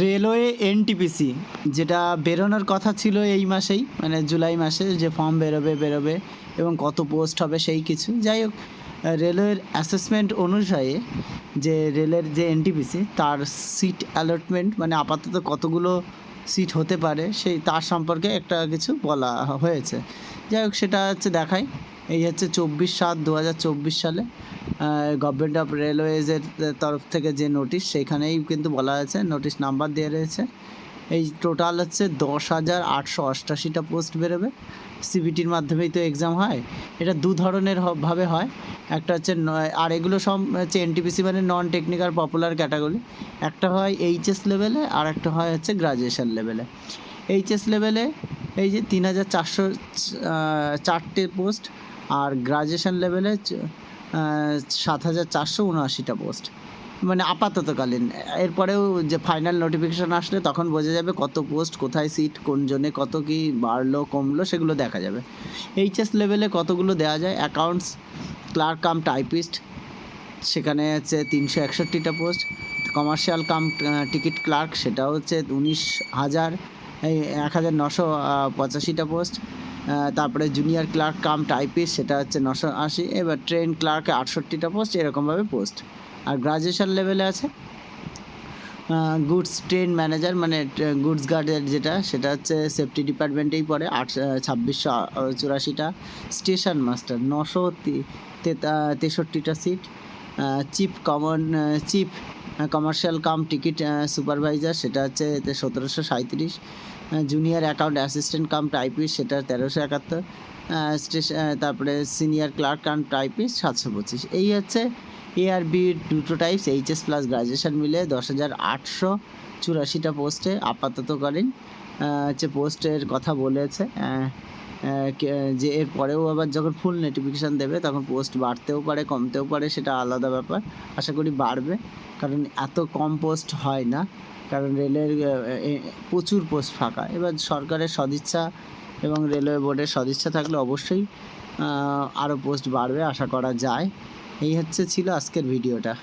Railway NTPC যেটা বেরোনোর কথা ছিল এই মাসেই, মানে জুলাই মাসে, যে ফর্ম বেরোবে এবং কত পোস্ট হবে সেই কিছু। যাই হোক, রেলওয়ের অ্যাসেসমেন্ট অনুযায়ী যে রেলের যে এনটিপিসি তার সিট অ্যালটমেন্ট, মানে আপাতত কতগুলো সিট হতে পারে সেই তার সম্পর্কে একটা কিছু বলা হয়েছে। যাই হোক, সেটা হচ্ছে দেখাই। এই হচ্ছে 24/7/2024 সালে গভর্নমেন্ট অফ রেলওয়েজের তরফ থেকে যে নোটিশ, সেইখানেই কিন্তু বলা হয়েছে, নোটিশ নাম্বার দেওয়া রয়েছে। এই টোটাল হচ্ছে 10,888টা পোস্ট বেরোবে। সিবিটির মাধ্যমেই তো এক্সাম হয়। এটা দু ধরনের ভাবে হয়। একটা হচ্ছে আর এগুলো সব হচ্ছে এনটিপিসি, মানে নন টেকনিক্যাল পপুলার ক্যাটাগরি। একটা হয় এইচএস লেভেলে, আর একটা হয় হচ্ছে গ্রাজুয়েশন লেভেলে। এইচএস লেভেলে এই যে 3,404টে পোস্ট, আর গ্রাজুয়েশন লেভেলে 7,479টা পোস্ট, মানে আপাততকালীন। এরপরেও যে ফাইনাল নোটিফিকেশান আসলে তখন বোঝা যাবে কত পোস্ট, কোথায় সিট, কোন জোনে কত কী বাড়লো কমলো সেগুলো দেখা যাবে। এইচএস লেভেলে কতগুলো দেওয়া যায়, অ্যাকাউন্টস ক্লার্ক কাম টাইপিস্ট, সেখানে হচ্ছে 361টা post. Commercial cum ticket clerk, সেটা হচ্ছে 1,985টা পোস্ট। তারপরে জুনিয়র ক্লার্ক কাম টাইপিস্ট, সেটা হচ্ছে 980। এবার ট্রেন ক্লার্কে 68টা পোস্ট, এরকমভাবে পোস্ট। আর গ্রাজুয়েশন লেভেলে আছে গুডস ট্রেন ম্যানেজার, মানে গুডস গার্ডের যেটা, সেটা হচ্ছে সেফটি ডিপার্টমেন্টেই পড়ে, 2,684টা। স্টেশন মাস্টার 963টা seat. Chief commercial cum ticket supervisor, সেটা হচ্ছে 1,737। Junior account assistant cum typist, সেটা 1,371। তারপরে সিনিয়র ক্লার্ক কাম টাইপিস্ট 725। এই হচ্ছে এ আর বি দুটো টাইপস, এইচএস প্লাস গ্রাজুয়েশন মিলে 10,884টা পোস্টে আপাততকালীন হচ্ছে পোস্টের কথা বলেছে। যে এর পরেও আবার যখন ফুল নোটিফিকেশান দেবে তখন পোস্ট বাড়তেও পারে, কমতেও পারে, সেটা আলাদা ব্যাপার। আশা করি বাড়বে, কারণ এত কম পোস্ট হয় না, কারণ রেলের প্রচুর পোস্ট ফাঁকা। এবার সরকারের সদিচ্ছা এবং রেলওয়ে বোর্ডের সদিচ্ছা থাকলে অবশ্যই আরও পোস্ট বাড়বে আশা করা যায়। এই ছিল আজকের ভিডিওটা।